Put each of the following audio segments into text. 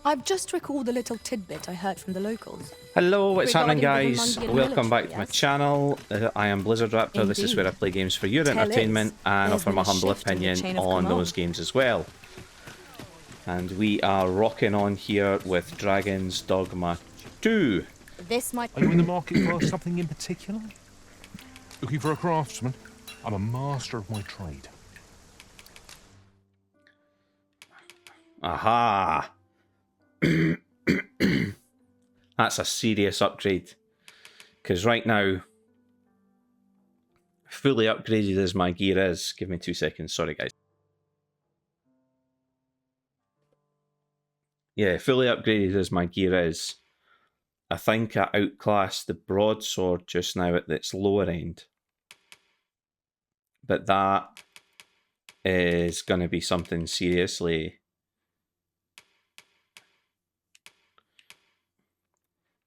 I've just recalled a little tidbit I heard from the locals. Hello, what's happening, Regarding the guys? Burgundian Welcome back military, to my yes? channel. I am Blizzard Raptor. This is where I Indeed. play games for your Tell entertainment is, and there's offer been my a humble shift in the opinion chain of on command. those games as well. And we are rocking on here with Dragon's Dogma 2. This might... Are you in the market for something in particular? Looking for a craftsman? I'm a master of my trade. Aha! That's a serious upgrade. Because right now, fully upgraded as my gear is. Give me 2 seconds. Sorry, guys. Yeah, fully upgraded as my gear is. I think I outclassed the broadsword just now at its lower end. But that is going to be something seriously...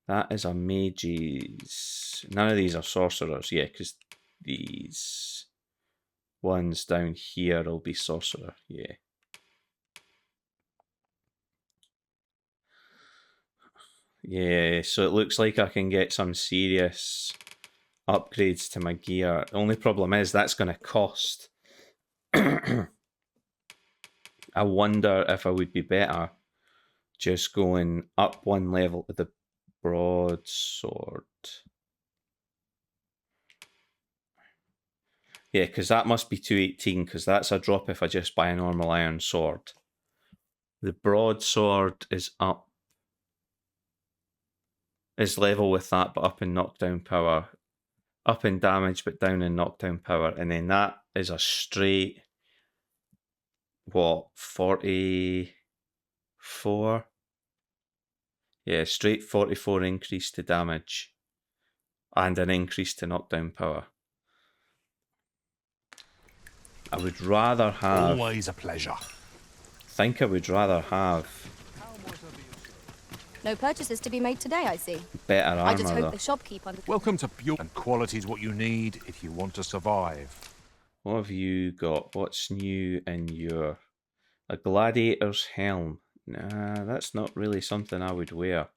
That is a mage's... None of these are sorcerers. Yeah, because these ones down here will be sorcerer. Yeah. Yeah, so it looks like I can get some serious upgrades to my gear. The only problem is that's going to cost. I wonder if I would be better just going up one level with the broadsword. Yeah, because that must be 218, because that's a drop if I just buy a normal iron sword. The broadsword is up. Is level with that, but up in knockdown power. Up in damage, but down in knockdown power. And then that is a straight... What? 44? Yeah, straight 44 increase to damage. And an increase to knockdown power. I would rather have... Always a pleasure. I think I would rather have... No purchases to be made today, I see. better armor, I just hope though. the shopkeep under... Welcome to Pure, and quality is what you need if you want to survive. What have you got? What's new in your... A gladiator's helm. Nah, that's not really something I would wear. I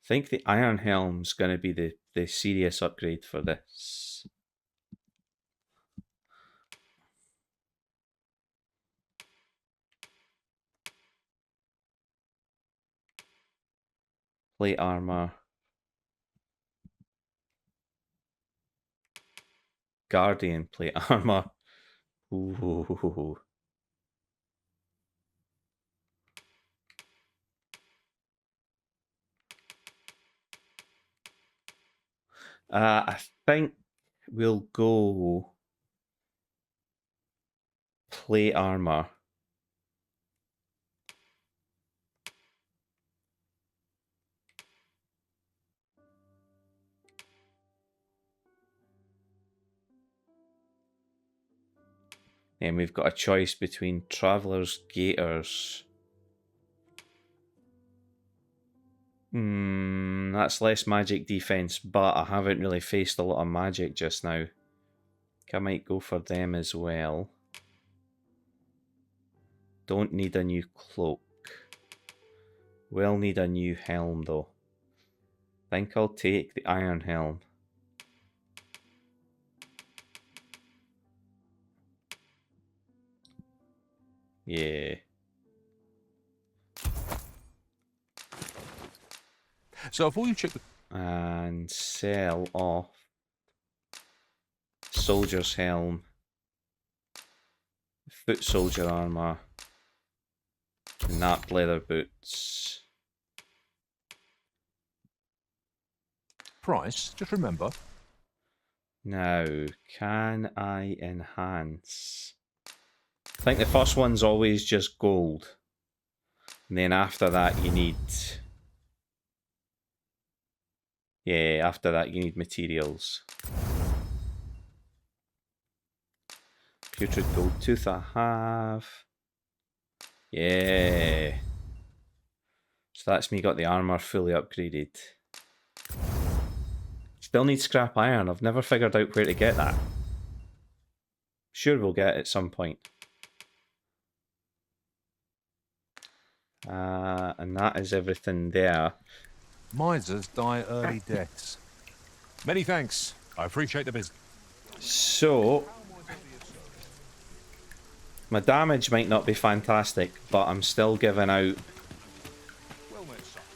think the iron helm's going to be the serious upgrade for this. Plate armor. Guardian plate armor. Ooh. I think we'll go plate armor. And we've got a choice between Traveller's Gaiters. That's less magic defense, but I haven't really faced a lot of magic just now. I might go for them as well. Don't need a new cloak. Will need a new helm though. Think I'll take the iron helm. Yeah. So before you check the... And sell off soldier's helm, foot soldier armor, napped leather boots. price, just remember... Now, can I enhance? I think the first one's always just gold. And then after that you need... Yeah, after that you need materials. Putrid gold tooth I have. Yeah. So that's me got the armor fully upgraded. Still need scrap iron. I've never figured out where to get that. Sure we'll get it at some point. And that is everything there. Misers die early deaths. Many thanks. I appreciate the business. So, my damage might not be fantastic, but I'm still giving out.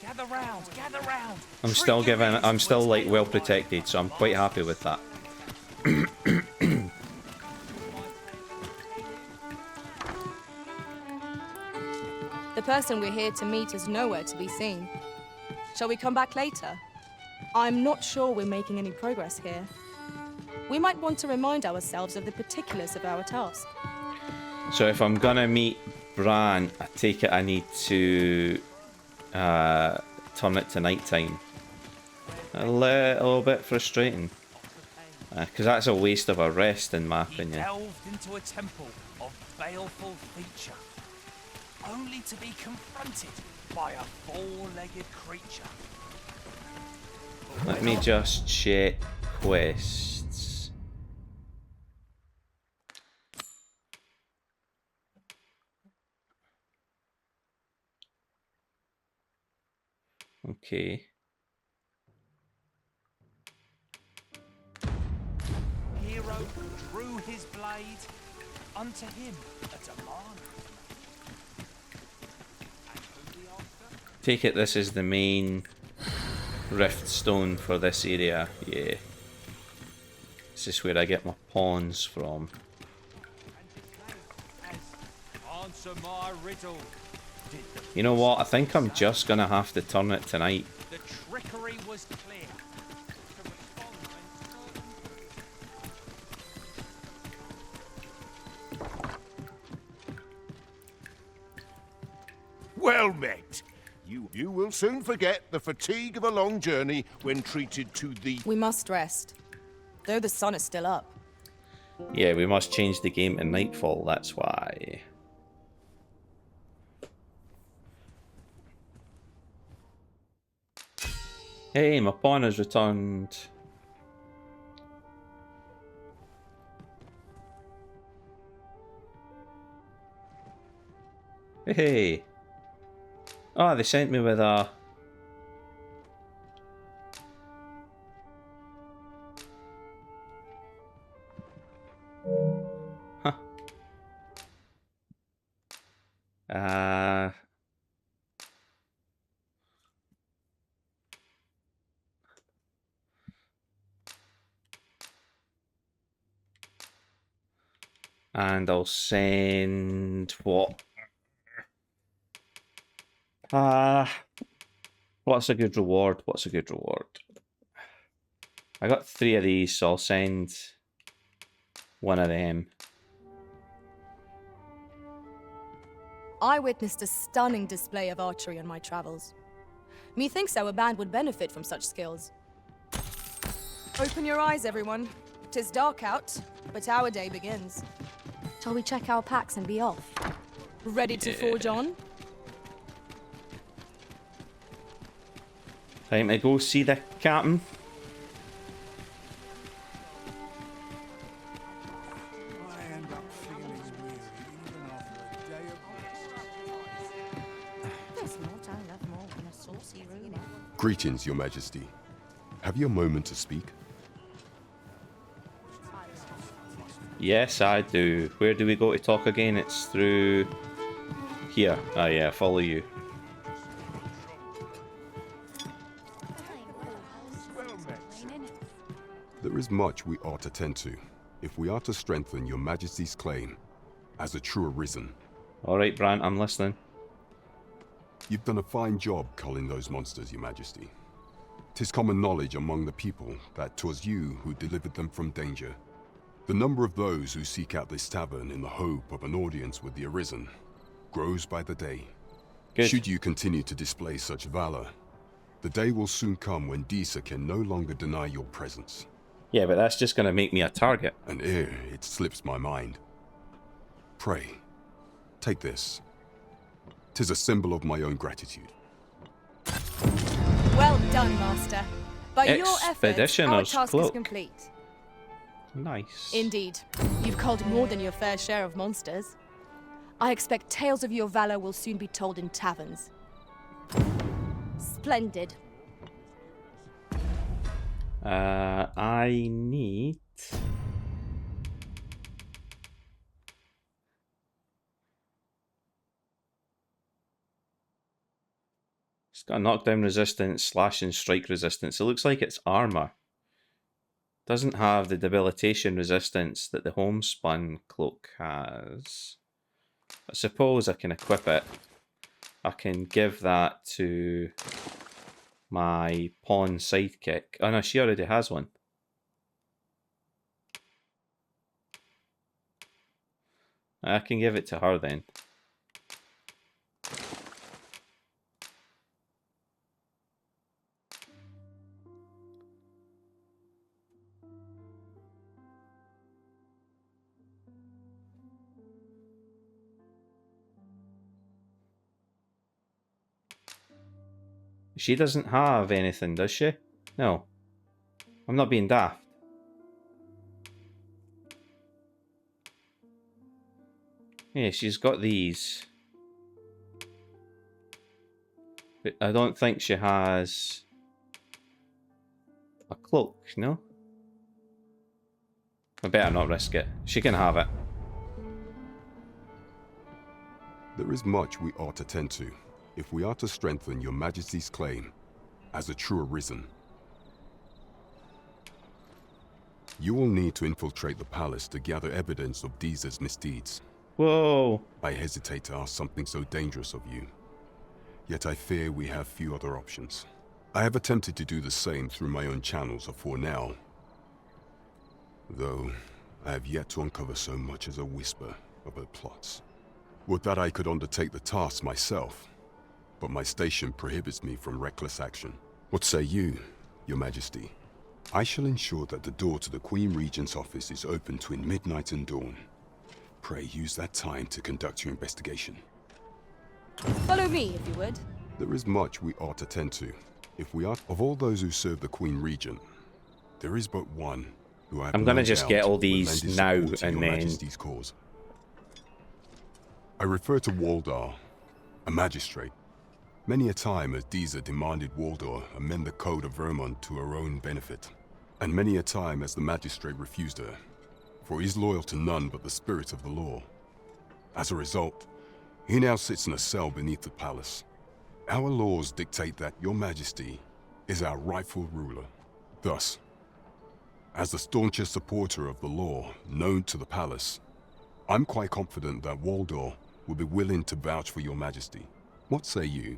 Gather round, gather round. I'm still like well protected, so I'm quite happy with that. The person we're here to meet is nowhere to be seen. Shall we come back later? I'm not sure we're making any progress here. We might want to remind ourselves of the particulars of our task. So if I'm gonna meet Bran, I take it I need to turn it to nighttime. A little bit frustrating, because that's a waste of a rest, in my He opinion. delved into a temple of baleful feature, only to be confronted by a four-legged creature. Let me just check quests. Okay. Hero drew his blade, unto him a demand. Take it this is the main rift stone for this area. Yeah. This is where I get my pawns from. Answer my riddle. You know what? I think I'm just gonna have to turn it tonight. The trickery was clear. Well met. You will soon forget the fatigue of a long journey when treated to the... We must rest, though the sun is still up. Yeah, we must change the game to nightfall, that's why. Hey, my pawn has returned. Hey. Oh, they sent me with a... Huh. And I'll send what? What's a good reward? What's a good reward? I got 3 of these, so I'll send one of them. I witnessed a stunning display of archery on my travels. Methinks our band would benefit from such skills. Open your eyes, everyone. 'Tis dark out, but our day begins. Shall we check our packs and be off? Ready to forge on? Time to go see the captain. I end up feeling weary even after a day of There's naught I love more than a saucy room. Greetings, Your Majesty. Have you a moment to speak? Yes, I do. Where do we go to talk again? It's through here. Oh yeah, follow you. There is much we ought to tend to, if we are to strengthen Your Majesty's claim as a true Arisen. Alright, Bran, I'm listening. You've done a fine job culling those monsters, Your Majesty. 'Tis common knowledge among the people that 'twas you who delivered them from danger. The number of those who seek out this tavern in the hope of an audience with the Arisen grows by the day. Good. Should you continue to display such valor, the day will soon come when Disa can no longer deny your presence. Yeah, but that's just gonna make me a target. And ere it slips my mind. Pray, take this. 'Tis a symbol of my own gratitude. Well done, Master. By your efforts, our Expeditioner's task is cloak. complete. Nice. Indeed. You've culled more than your fair share of monsters. I expect tales of your valor will soon be told in taverns. Splendid. I need... It's got a knockdown resistance, slash and strike resistance. It looks like it's armor. Doesn't have the debilitation resistance that the homespun cloak has. I suppose I can equip it. I can give that to my pawn sidekick. Oh no, she already has one. I can give it to her then. She doesn't have anything, does she? No. I'm not being daft. Yeah, she's got these. But I don't think she has a cloak, no? I better not risk it. She can have it. There is much we ought to tend to, if we are to strengthen your Majesty's claim as a true Arisen. You will need to infiltrate the palace to gather evidence of Disa's misdeeds. Whoa! I hesitate to ask something so dangerous of you, yet I fear we have few other options. I have attempted to do the same through my own channels for now, though I have yet to uncover so much as a whisper of her plots. Would that I could undertake the task myself, but my station prohibits me from reckless action. What say you, Your Majesty? I shall ensure that the door to the Queen Regent's office is open between midnight and dawn. Pray use that time to conduct your investigation. Follow me, if you would. There is much we ought to tend to. If we are of all those who serve the Queen Regent, there is but one who I have I'm gonna no just doubt get all will lend these his now support to and Your then... Majesty's cause. I refer to Waldar, a magistrate. Many a time has Disa demanded Waldar amend the Code of Vermont to her own benefit, and many a time has the magistrate refused her, for he is loyal to none but the spirit of the law. As a result, he now sits in a cell beneath the palace. Our laws dictate that Your Majesty is our rightful ruler. Thus, as the staunchest supporter of the law known to the palace, I'm quite confident that Waldor will be willing to vouch for Your Majesty. What say you?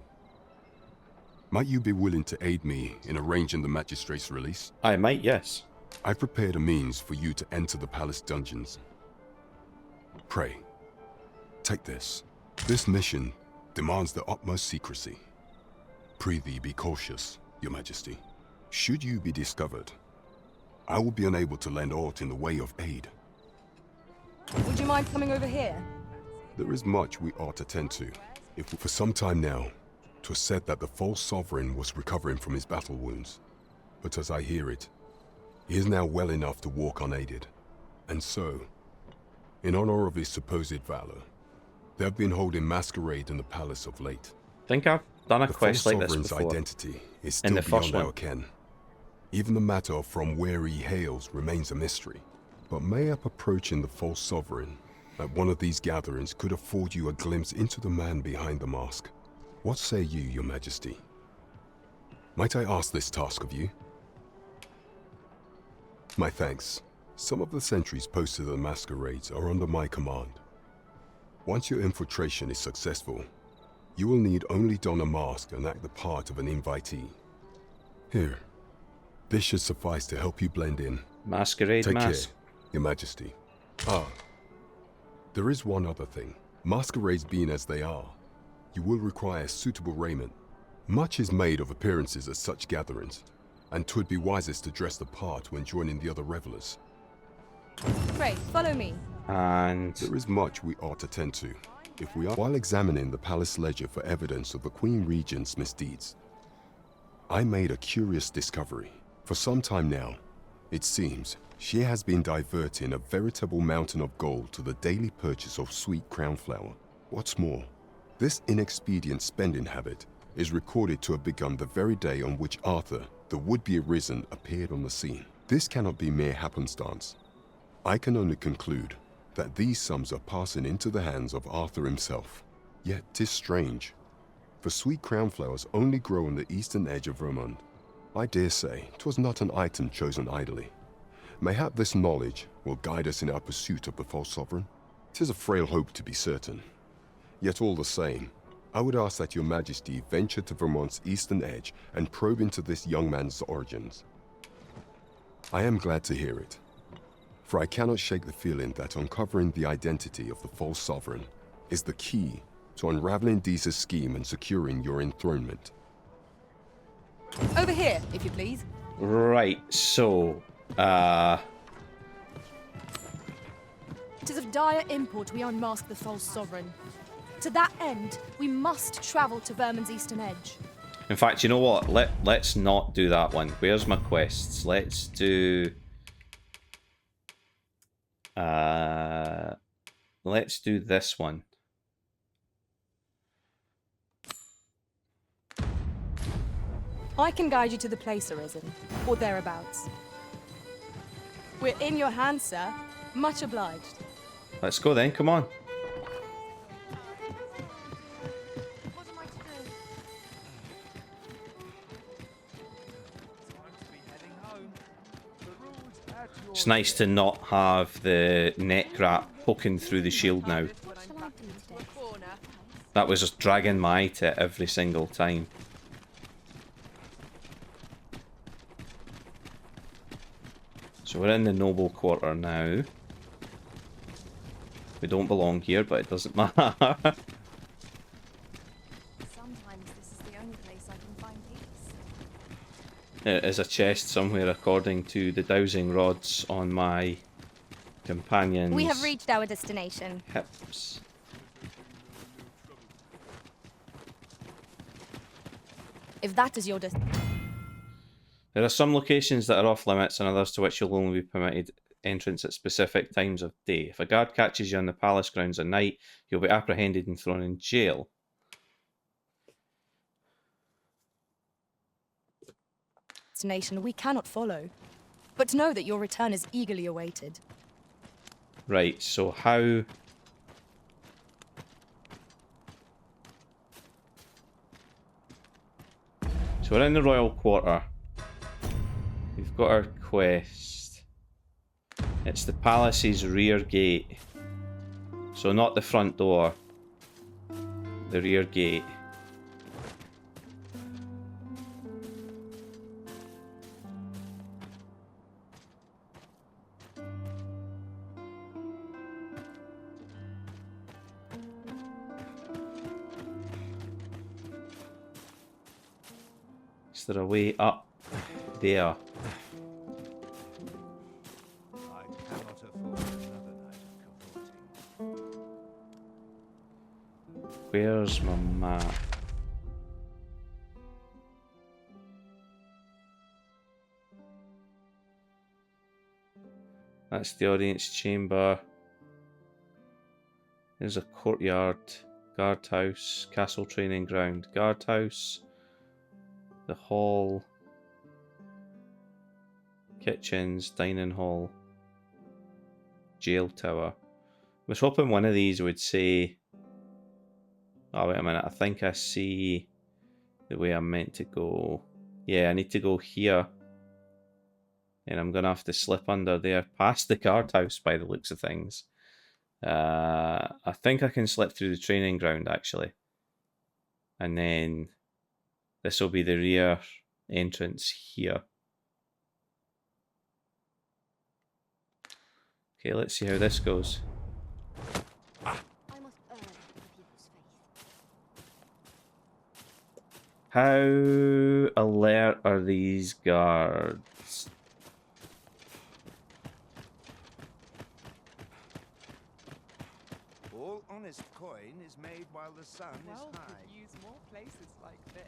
Might you be willing to aid me in arranging the magistrate's release? I might, yes. I've prepared a means for you to enter the palace dungeons. Pray, take this. This mission demands the utmost secrecy. Prithee be cautious, Your Majesty. Should you be discovered, I will be unable to lend aught in the way of aid. Would you mind coming over here? There is much we ought to tend to. If for some time now, 'twas said that the false sovereign was recovering from his battle wounds. But as I hear it, he is now well enough to walk unaided. And so, in honor of his supposed valor, they have been holding masquerade in the palace of late. Think I've done a The quest false like this sovereign's before. identity is In still the first beyond our one. ken. Even the matter of from where he hails remains a mystery. But mayhap approaching the false sovereign at one of these gatherings could afford you a glimpse into the man behind the mask. What say you, Your Majesty? Might I ask this task of you? My thanks. Some of the sentries posted at the masquerades are under my command. Once your infiltration is successful, you will need only don a mask and act the part of an invitee. Here, this should suffice to help you blend in. Masquerade Take mask. care, Your Majesty. Ah, there is one other thing. Masquerades being as they are, you will require suitable raiment. Much is made of appearances at such gatherings, and 'twould be wisest to dress the part when joining the other revelers. Pray, follow me. And There is much we ought to tend to, if we are while examining the palace ledger for evidence of the Queen Regent's misdeeds. I made a curious discovery. For some time now, it seems, she has been diverting a veritable mountain of gold to the daily purchase of sweet crown flower. What's more, this inexpedient spending habit is recorded to have begun the very day on which Arthur, the would-be arisen, appeared on the scene. This cannot be mere happenstance. I can only conclude that these sums are passing into the hands of Arthur himself. Yet 'tis strange, for sweet crownflowers only grow on the eastern edge of Vermund. I dare say 'twas not an item chosen idly. Mayhap this knowledge will guide us in our pursuit of the false sovereign. 'Tis a frail hope, to be certain. Yet all the same, I would ask that your majesty venture to Vermont's eastern edge and probe into this young man's origins. I am glad to hear it, for I cannot shake the feeling that uncovering the identity of the false sovereign is the key to unraveling Disa's scheme and securing your enthronement. Over here, if you please. Right, so, It is of dire import we unmask the false sovereign. To that end, we must travel to Vermund's eastern edge. in fact, you know what? Let's not do that one. Where's my quests? Let's do... let's do this one. I can guide you to the place arisen, or thereabouts. We're in your hands, sir. Much obliged. Let's go then, come on. What am I to do? Time to be heading home. The road at your It's nice to not have the neck wrap poking through the shield now. What shall I do today? That was just dragging my eye to it every single time. So we're in the noble quarter now. We don't belong here, but it doesn't matter. Sometimes this is the only place I can find peace. There is a chest somewhere according to the dowsing rods on my companion's We have reached our destination. hips. If that is your There are some locations that are off limits and others to which you'll only be permitted entrance at specific times of day. If a guard catches you on the palace grounds at night, you'll be apprehended and thrown in jail. destination we cannot follow, but know that your return is eagerly awaited. Right, so how... So we're in the royal quarter. We've got our quest. It's the palace's rear gate. So not the front door. The rear gate. Is there a way up there? I cannot afford another night of cavorting. Where's my map? That's the audience chamber. There's a courtyard, guardhouse, castle training ground, guardhouse, the hall, kitchens, dining hall, jail tower. I was hoping one of these would say... Oh, wait a minute. I think I see the way I'm meant to go. Yeah, I need to go here. And I'm going to have to slip under there past the guardhouse by the looks of things. I think I can slip through the training ground, actually. And then this will be the rear entrance here. Okay, let's see how this goes. I must earn the people's faith. How alert are these guards? All honest coin is made while the sun is high. Use more places like this.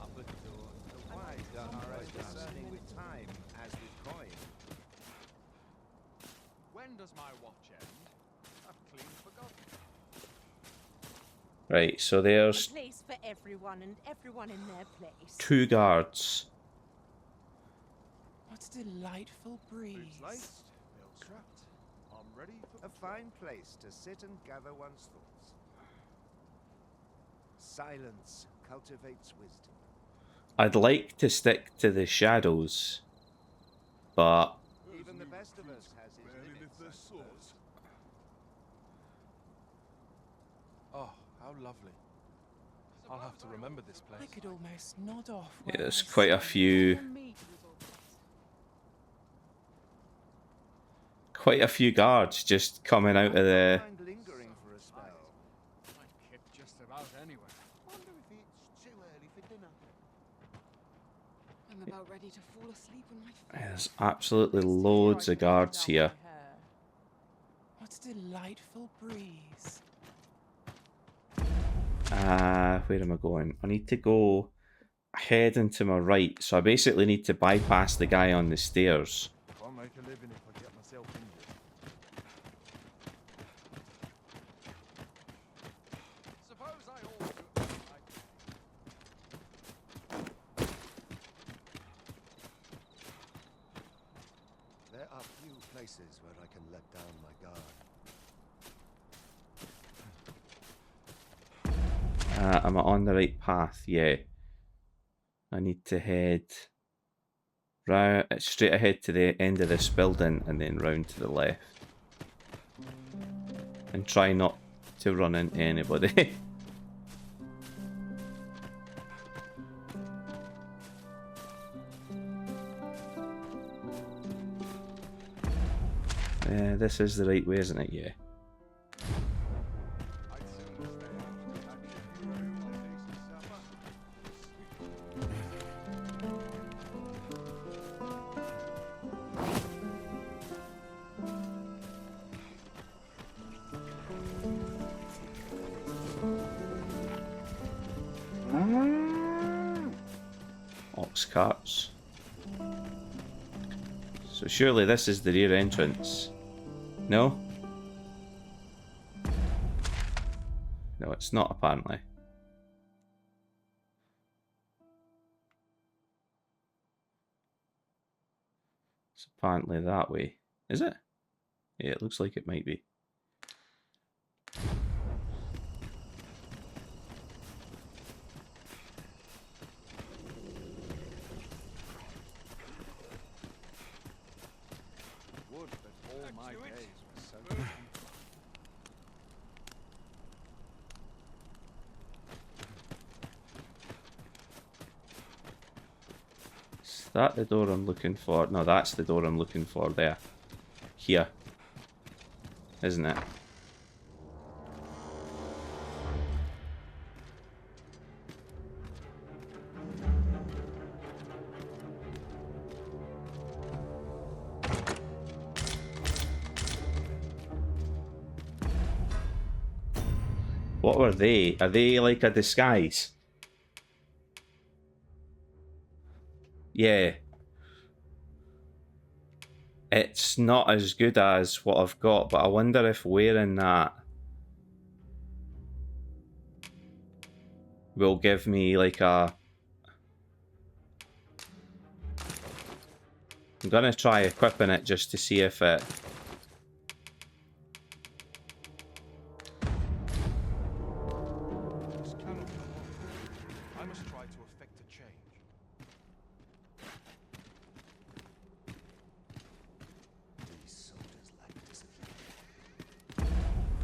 Up at dawn, The wise are as discerning with time as with coin. When does my watch end? Right, so A there's place for everyone and everyone in their place. 2 guards. What a delightful breeze. Boots laced, belt strapped. I'm ready for a fine place to sit and gather one's thoughts. Silence cultivates wisdom. I'd like to stick to the shadows, but Even the best of us has his limits, I suppose. Oh, how lovely. I'll have to remember this place. I could almost nod off. yeah, where there's I quite a stand. few guards just coming out of the. Mind lingering for a spell. I'd kick just about anywhere. Wonder if it's too early for dinner. I'm about ready to fall asleep on my feet. There's absolutely loads of guards here. What a delightful breeze. Where am I going? I need to go heading to my right, so I basically need to bypass the guy on the stairs. Can't make a living if I get myself injured. Suppose I also... There are few places where I can let down my guard. Am I on the right path? Yeah. I need to head right straight ahead to the end of this building and then round to the left. And try not to run into anybody. This is the right way, isn't it? Yeah. I'd sooner stay out of action for a decent supper. Ox carts. So surely this is the rear entrance. No? No, it's not apparently. It's apparently that way. Is it? Yeah, it looks like it might be. Would that all my days were so different. Is that the door I'm looking for? No, that's the door I'm looking for there. Here. Isn't it? What were they? Are they like a disguise? Yeah. It's not as good as what I've got, but I wonder if wearing that will give me like a... I'm gonna try equipping it just to see if it... This cannot go on. I must try to effect a change. These soldiers lack discipline.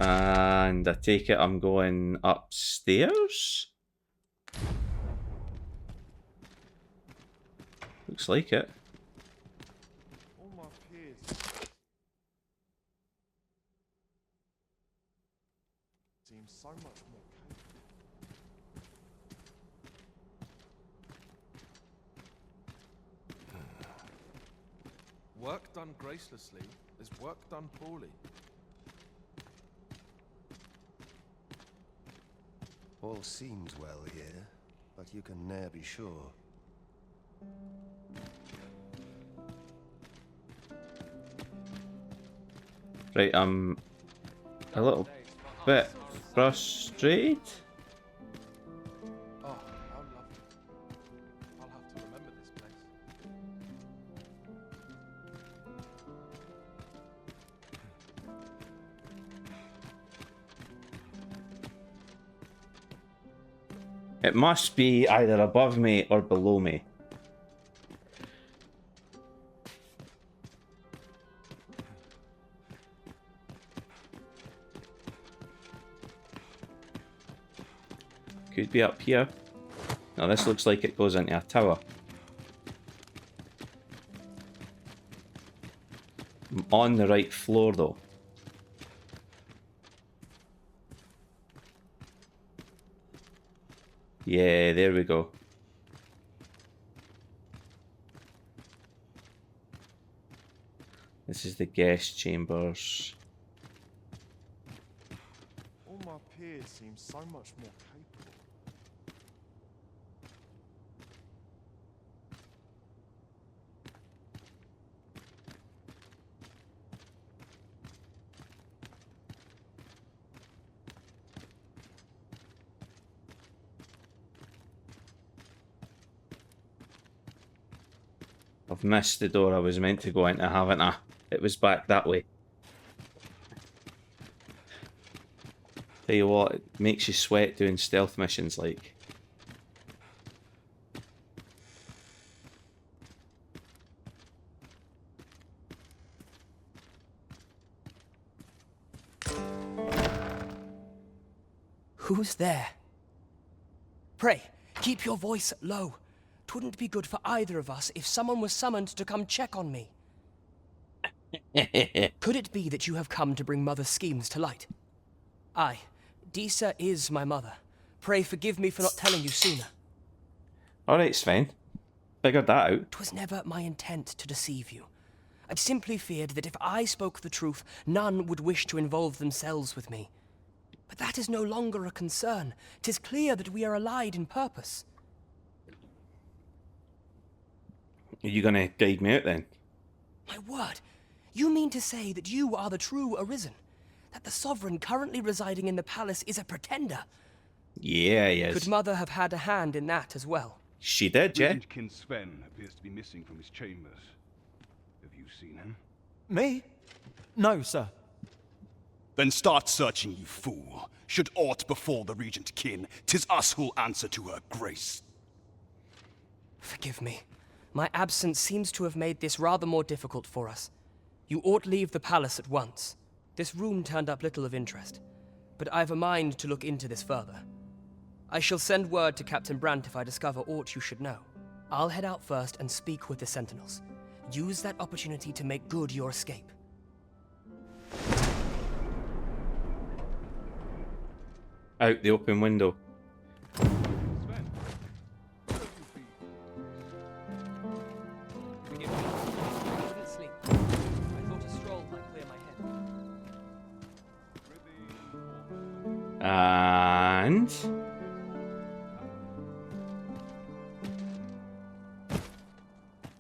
And I take it I'm going upstairs? Looks like it. All my peers. Seems so much more capable. Work done gracelessly is work done poorly. All seems well here, but you can ne'er be sure. Right, I'm a little bit frustrated. It must be either above me or below me. Could be up here. Now this looks like it goes into a tower. I'm on the right floor though. Yeah, there we go. This is the guest chambers. All my peers seem so much more capable. I've missed the door I was meant to go into, haven't I? It was back that way. Tell you what, it makes you sweat doing stealth missions like. Who's there? Pray, keep your voice low. 'Twouldn't be good for either of us if someone was summoned to come check on me. Could it be that you have come to bring Mother's schemes to light? Aye, Disa is my mother. Pray forgive me for not telling you sooner. Alright, Sven. Figured that out. 'Twas never my intent to deceive you. I'd simply feared that if I spoke the truth, none would wish to involve themselves with me. But that is no longer a concern. 'Tis clear that we are allied in purpose. Are you gonna guide me out then? My word, you mean to say that you are the true Arisen? That the sovereign currently residing in the palace is a pretender? Yeah, he is. Could Mother have had a hand in that as well? She did, yeah. King Sven appears to be missing from his chambers. Have you seen him? Me? No, sir. Then start searching, you fool. Should aught befall the regent kin, 'tis us who'll answer to her grace. Forgive me. My absence seems to have made this rather more difficult for us. You ought leave the palace at once. This room turned up little of interest, but I've a mind to look into this further. I shall send word to Captain Brandt if I discover aught you should know. I'll head out first and speak with the sentinels. Use that opportunity to make good your escape. Out the open window. Forgive me. I couldn't sleep. I thought a stroll might clear my head. And...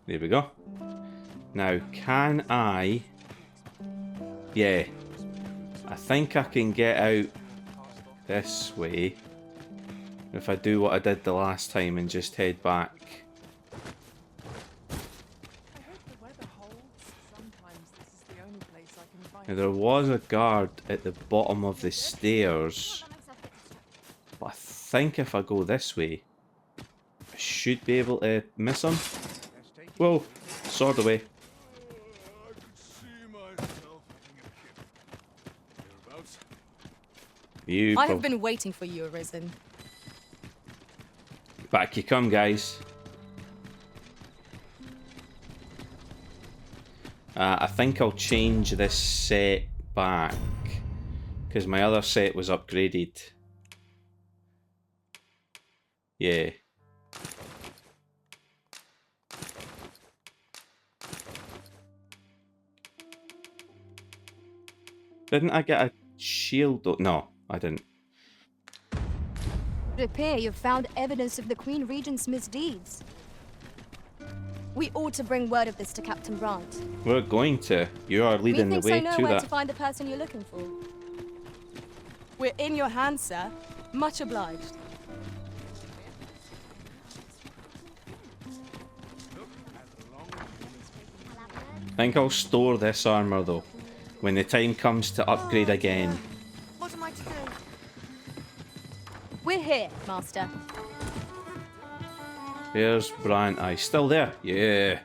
there we go. Now, can I... yeah. I think I can get out this way. If I do what I did the last time and just head back. Now, there was a guard at the bottom of the stairs. But I think if I go this way, I should be able to miss him. Whoa, sword away. I have been waiting for you, Arisen. Back you come, guys. I think I'll change this set back because my other set was upgraded. Yeah. Didn't I get a shield though? No, I didn't. It appears you've found evidence of the Queen Regent's misdeeds. We ought to bring word of this to Captain Brandt. We're going to. You are leading the way I know to where that. to find the person you're looking for. We're in your hands, sir. Much obliged. I think I'll store this armor though, when the time comes to upgrade again. What am I to do? We're here, Master. Where's Brian? Aye, still there? Yeah.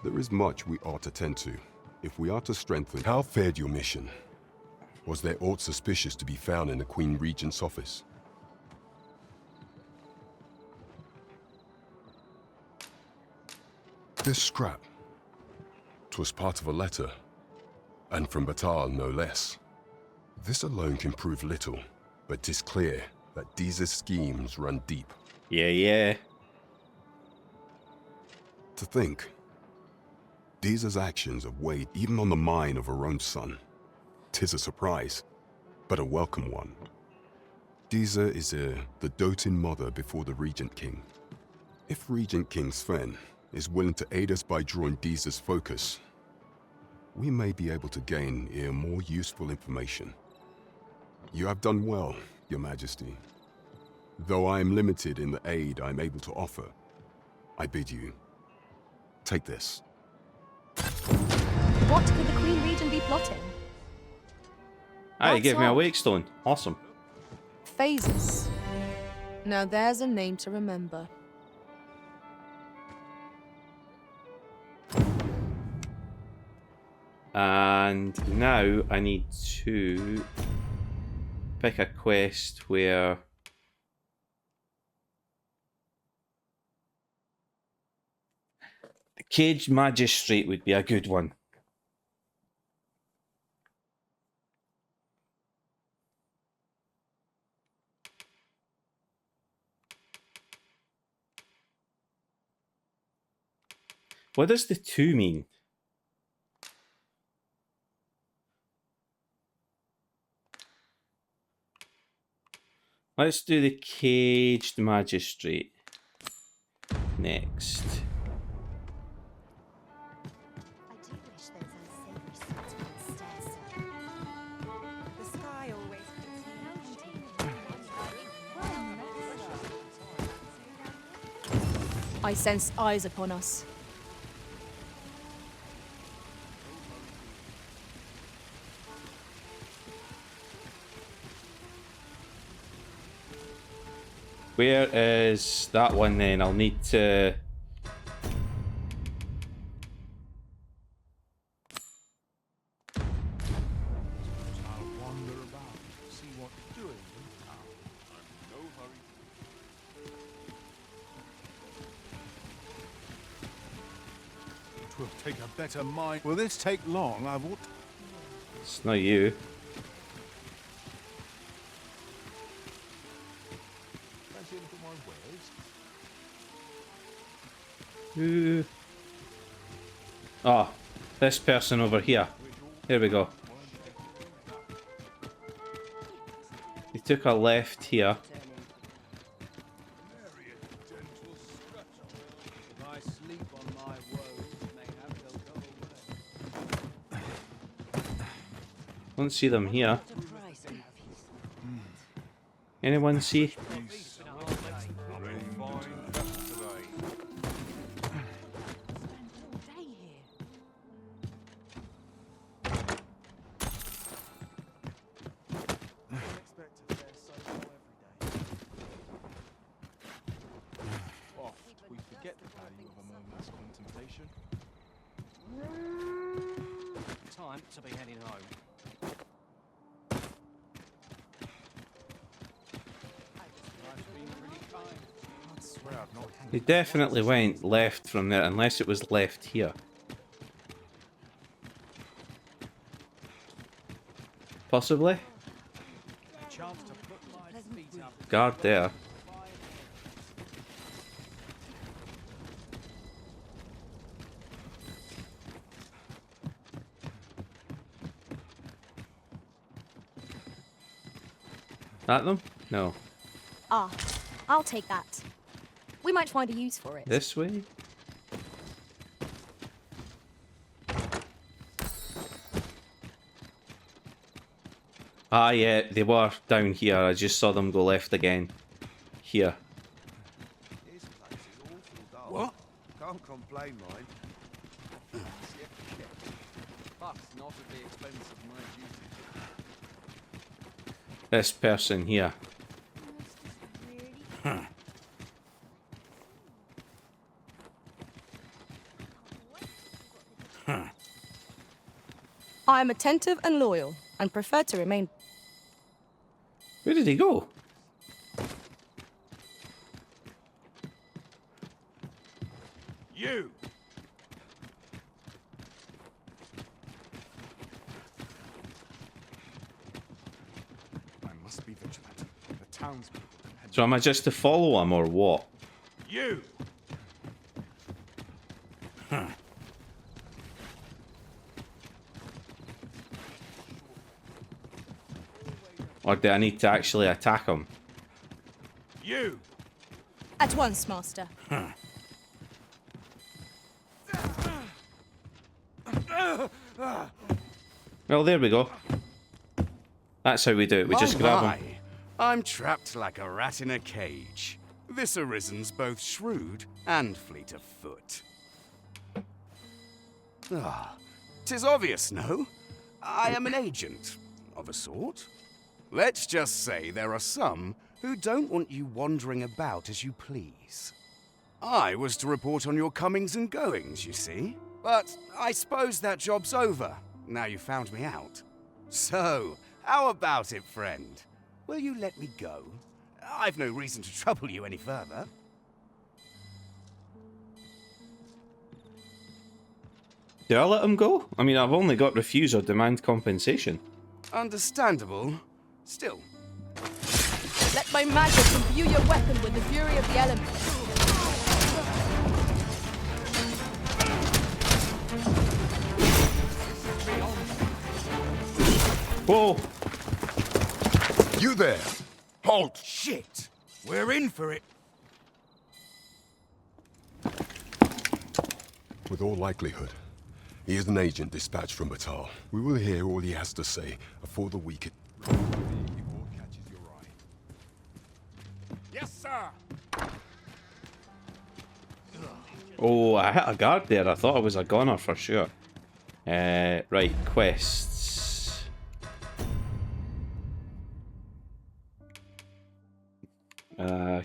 There is much we ought to tend to, if we are to strengthen. How fared your mission? Was there aught suspicious to be found in the Queen Regent's office? This scrap. 'Twas part of a letter, and from Batal no less. This alone can prove little, but 'tis clear that Disa's schemes run deep. Yeah. To think, Disa's actions have weighed even on the mind of her own son. 'Tis a surprise, but a welcome one. Disa is the doting mother before the Regent King. If Regent King Sven is willing to aid us by drawing Disa's focus, we may be able to gain more useful information. You have done well, Your Majesty. Though I am limited in the aid I'm able to offer, I bid you, take this. What could the Queen Regent be plotting? Ah, you gave me a odd. wake stone. Awesome. Phases. Now there's a name to remember. And now I need to pick a quest where the Caged Magistrate would be a good one. What does the 2 mean? Let's do the Caged Magistrate next. I do wish those unsavory sorts would stare so. The sky always I sense eyes upon us. Where is that one then? I'll need to... I'll wander about, see what you're doing. I'm in no hurry. Twill take a better mind. Will this take long? I would. It's not you. Fancy a look at my wares? Who? Ah, this person over here. Here we go. He took a left here. If I sleep on my woes, mayhap they'll go away. Don't see them here. Anyone see? We forget the value of a moment's contemplation. Time to be heading home. I'd swear I've not. He definitely went left from there, unless it was left here. Possibly? Guard there. That them? No. Ah, I'll take that. We might find a use for it. This way? Ah, yeah, they were down here. I just saw them go left again. Here. This place is awful dull. What? Can't complain, mind. But not at the expense of my duty. this person here. I am attentive and loyal, and prefer to remain. Where did he go? You! I must be vigilant. The townspeople can head. So am I just to follow him or what? You! Or do I need to actually attack him? You! At once, Master. Well, there we go. That's how we do it. We just grab him. I'm trapped like a rat in a cage. This Arisen's both shrewd and fleet of foot. Ah, 'tis obvious, no? I am an agent, of a sort. Let's just say there are some who don't want you wandering about as you please. I was to report on your comings and goings, you see. But I suppose that job's over, now you found me out. So, how about it, friend? Will you let me go? I've no reason to trouble you any further. Do I let him go? I mean, I've only got refuse or demand compensation. Understandable. Still. Let my magic imbue your weapon with the fury of the elements. Whoa! You there! Halt! Shit! We're in for it. With all likelihood, he is an agent dispatched from Batal. We will hear all he has to say before the weekend. Catches your eye. Yes, sir! Oh, I hit a guard there. I thought I was a gunner for sure. Right, quests.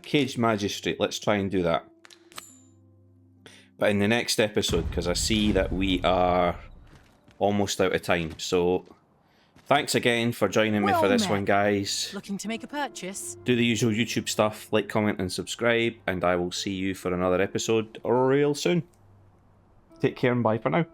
Caged Magistrate. Let's try and do that. But in the next episode, because I see that we are almost out of time. So, thanks again for joining me for this one, guys. Looking to make a purchase? Do the usual YouTube stuff, like, comment, and subscribe, and I will see you for another episode real soon. Take care and bye for now.